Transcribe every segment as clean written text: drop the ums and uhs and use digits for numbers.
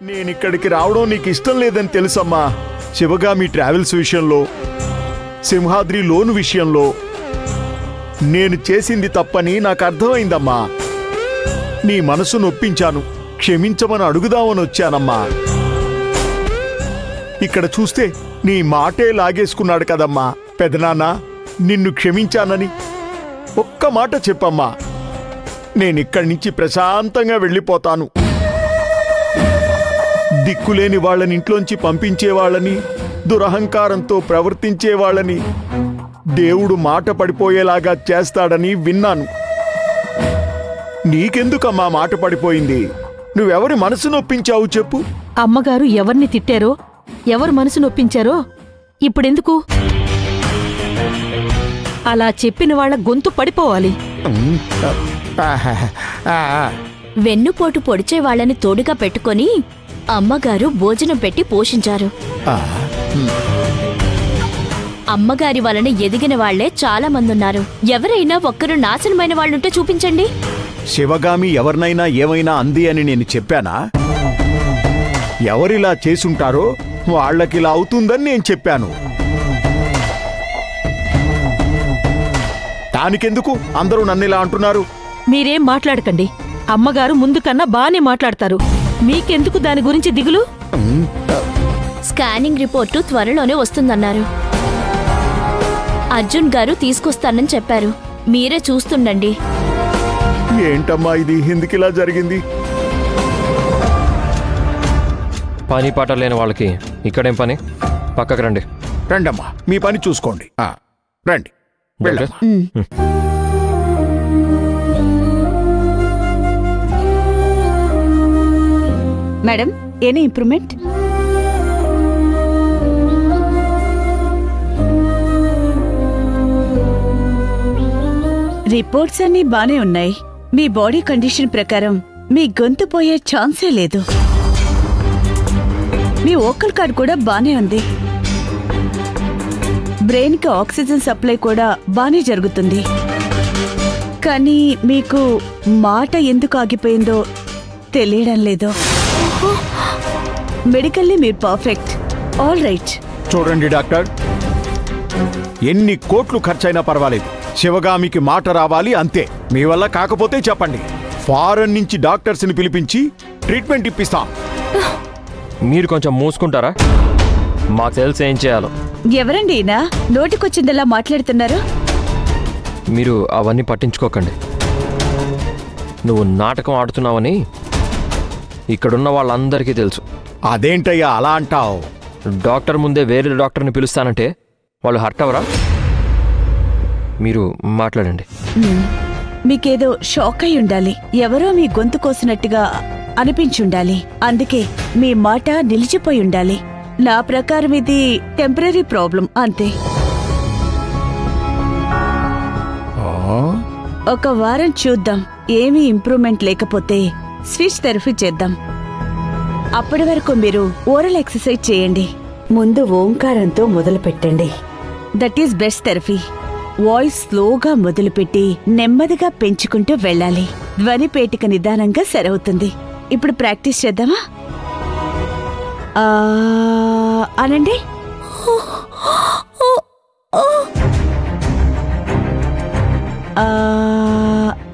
నేనిక్కడికి రావడం నీకు ఇష్టం లేదని తెలుసమ్మా. శివగామి ట్రావెల్స్ విషయంలో, సింహాద్రి లోన్ విషయంలో నేను చేసింది తప్పని నాకు అర్థమైందమ్మా. నీ మనసు నొప్పించాను, క్షమించమని అడుగుదామని వచ్చానమ్మా. ఇక్కడ చూస్తే నీ మాటే లాగేసుకున్నాడు కదమ్మా పెదనాన్న. నిన్ను క్షమించానని ఒక్క మాట చెప్పమ్మా, నేనిక్కడి నుంచి ప్రశాంతంగా వెళ్ళిపోతాను. దిక్కులేని వాళ్ళని ఇంట్లోంచి పంపించేవాళ్ళని, దురహంకారంతో ప్రవర్తించేవాళ్ళని దేవుడు మాట పడిపోయేలాగా చేస్తాడని విన్నాను. నీకెందుకమ్మా మాట పడిపోయింది? నువ్వెవరి మనసు నొప్పించావు చెప్పు? అమ్మగారు ఎవరిని తిట్టారో, ఎవరు మనసు నొప్పించారో ఇప్పుడెందుకు? అలా చెప్పిన వాళ్ళ గొంతు పడిపోవాలి. వెన్నుపోటు పొడిచే వాళ్ళని తోడుగా పెట్టుకొని అమ్మగారు భోజనం పెట్టి పోషించారు. అమ్మగారి వలన ఎదిగిన వాళ్లే చాలా మందున్నారు. ఎవరైనా ఒక్కరు నాశనమైన వాళ్ళుంటే చూపించండి. శివగామి ఎవరినైనా ఏమైనా అంది అని నేను చెప్పానా? ఎవరిలా చేసుంటారో వాళ్ళకిలా అవుతుందని నేను చెప్పాను. దానికెందుకు అందరూ నన్నిలా అంటున్నారు? మీరేం మాట్లాడకండి. అమ్మగారు ముందు కన్నా బానే మాట్లాడతారు. మీకెందుకు దాని గురించి దిగులు? స్కానింగ్ రిపోర్టు త్వరలోనే వస్తుందన్నారు. అర్జున్ గారు తీసుకొస్తానని చెప్పారు. మీరే చూస్తుండండి. ఏంటమ్మా ఇది? ఎందుకిలా జరిగింది? పని పాట లేని వాళ్ళకి ఇక్కడేం పని? పక్కకు రండి. రండమ్మా, మీ పని చూసుకోండి. రండి. మేడం, ఏనా ఇంప్రూవ్మెంట్? రిపోర్ట్స్ అన్నీ బానే ఉన్నాయి. మీ బాడీ కండిషన్ ప్రకారం మీ గొంతు పోయే ఛాన్సే లేదు. మీ వోకల్ కార్డ్ కూడా బానే ఉంది. బ్రెయిన్ కి ఆక్సిజన్ సప్లై కూడా బానే జరుగుతుంది. కానీ మీకు మాట ఎందుకు ఆగిపోయిందో తెలియడం లేదు. మెడికల్లీ మీరు పర్ఫెక్ట్. All right. చూడండి డాక్టర్, ఎన్ని కోట్లు ఖర్చైనా పర్వాలేదు, శివగామికి మాట రావాలి అంతే. మీ వల్ల కాకపోతే చెప్పండి, ఫారెన్ నుంచి డాక్టర్స్ని పిలిపించి ట్రీట్మెంట్ ఇప్పిస్తాం. మీరు కొంచెం మూసుకుంటారా? మాకు తెలిసి ఏం చేయాలో. ఎవరండి ఈయన? నోటికొచ్చిందలా మాట్లాడుతున్నారు. మీరు అవన్నీ పట్టించుకోకండి. నువ్వు నాటకం ఆడుతున్నావని ఇక్కడున్న వాళ్ళందరికీ తెలుసు. అదేంటయ్యా అలా అంటావు? డాక్టర్ ముందే వేరే డాక్టర్ని పిలుస్తానంటే వాళ్ళు హర్ట్ అవరా? మీరు మాట్లాడండి. మీకేదో షాక్ అయి ఉండాలి. ఎవరో మీ గొంతు కోసినట్టుగా అనిపించుండాలి. అందుకే మీ మాట నిలిచిపోయి ఉండాలి. నా ప్రకారం ఇది టెంపరీ ప్రాబ్లం అంతే. ఒక వారం చూద్దాం. ఏమీ ఇంప్రూవ్మెంట్ లేకపోతే స్విచ్ థెరపీ చేద్దాం. అప్పటి వరకు మీరు ఓరల్ ఎక్సర్సైజ్ చేయండి. ముందు ఓంకారంతో మొదలు పెట్టండి. That is best therapy. Voice స్లోగా మొదలుపెట్టి నెమ్మదిగా పెంచుకుంటూ వెళ్ళాలి. ధ్వనిపేటిక నిదానంగా సరవుతుంది. ఇప్పుడు ప్రాక్టీస్ చేద్దామా? అనండి.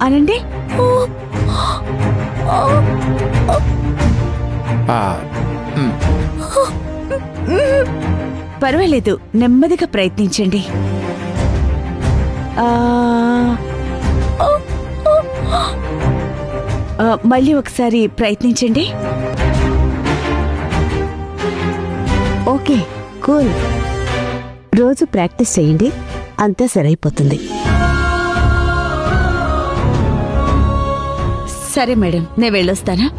అనండి. పర్వాలేదు, నెమ్మదిగా ప్రయత్నించండి. మళ్ళీ ఒకసారి ప్రయత్నించండి. Okay, cool. రోజు ప్రాక్టీస్ చేయండి, అంతా సరైపోతుంది. సరే మేడం, నేను వెళ్ళొస్తానా?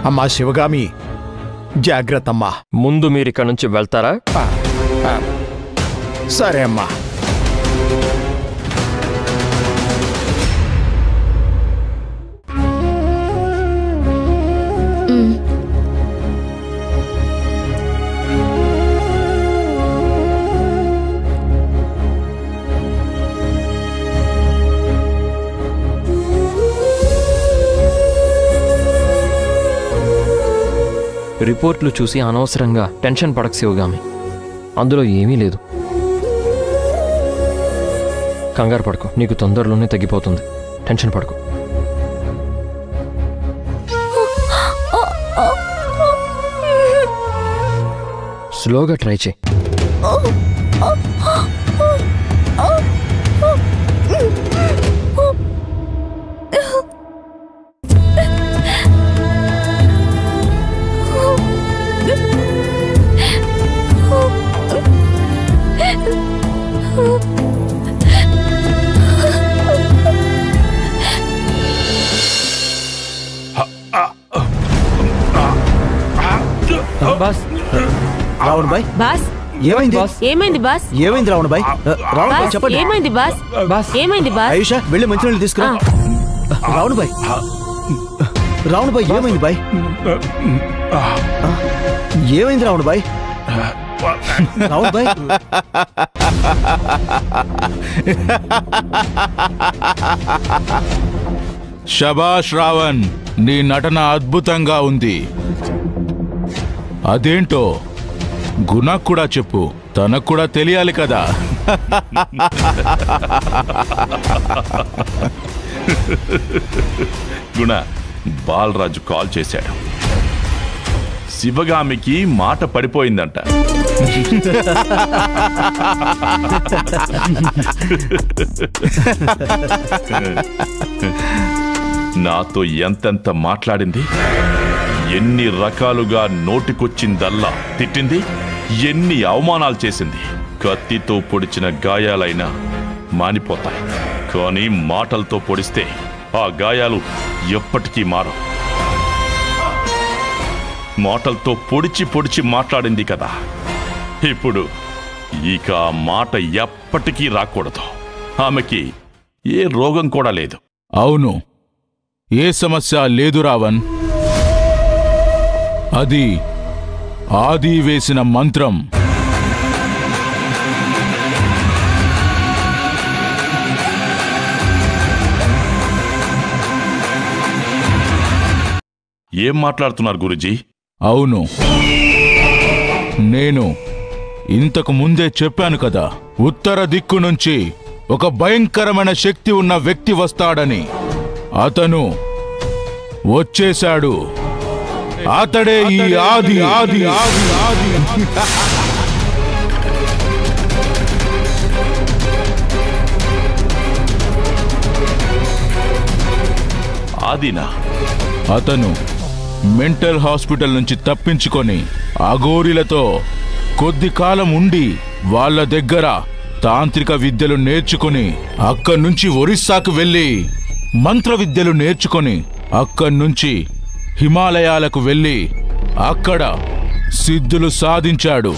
అమ్మా శివగామి, జాగ్రత్తమ్మా. ముందు మీరు ఇక్కడ నుంచి వెళ్తారా? సరే అమ్మా. రిపోర్ట్లు చూసి అనవసరంగా టెన్షన్ పడక శివగామి. అందులో ఏమీ లేదు. కంగారు పడుకో, నీకు తొందరలోనే తగ్గిపోతుంది. టెన్షన్ పడుకో. స్లోగా ట్రై చేయి. బాస్ రావణ్ బాయ్, బాస్ ఏమైంది? ఏమైంది బాస్? ఏమైంది రావణ్ బాయ్? రావణ్ బాయ్ బాస్ చెప్పండి. ఏమైంది బాస్? బాస్ ఏమైంది బాస్? ఆయుష వెళ్ళి మంచినీళ్ళు తీసుకురా. రావణ్ బాయ్, రావణ్ బాయ్ ఏమైంది బాయ్? ఏమైంది రావణ్ బాయ్? రావణ్ బాయ్ శబాష్ రావణ్, నీ నటన అద్భుతంగా ఉంది. అదేంటో గుణకు కూడా చెప్పు, తనకు కూడా తెలియాలి కదా. గుణ, బాలరాజు కాల్ చేశాడు. శివగామికి మాట పడిపోయిందంట. నాతో ఎంతెంత మాట్లాడింది, ఎన్ని రకాలుగా నోటికొచ్చిందల్లా తిట్టింది, ఎన్ని అవమానాలు చేసింది. కత్తితో పొడిచిన గాయాలైనా మానిపోతాయి, కానీ మాటలతో పొడిస్తే ఆ గాయాలు ఎప్పటికీ మారవు. మాటలతో పొడిచి పొడిచి మాట్లాడింది కదా, ఇప్పుడు ఇక ఆ మాట ఎప్పటికీ రాకూడదు. ఆమెకి ఏ రోగం కూడా లేదు. అవును, ఏ సమస్య లేదు రావణ్. అది ఆది వేసిన మంత్రం. ఏం మాట్లాడుతున్నారు గురుజీ? అవును, నేను ఇంతకు ముందే చెప్పాను కదా, ఉత్తర దిక్కు నుంచి ఒక భయంకరమైన శక్తి ఉన్న వ్యక్తి వస్తాడని. అతను వచ్చేశాడు. అతడే ఈ ఆది. ఆది ఆది ఆది ఆదినా? అతను మెంటల్ హాస్పిటల్ నుంచి తప్పించుకొని అఘోరిలతో కొద్ది కాలం ఉండి వాళ్ళ దగ్గర తాంత్రిక విద్యలు నేర్చుకుని అక్కడ్నుంచి ఒరిస్సాకు వెళ్ళి మంత్ర విద్యలు నేర్చుకొని అక్కడ్నుంచి హిమాలయాలకు వెళ్ళి అక్కడ సిద్ధులు సాధించాడు.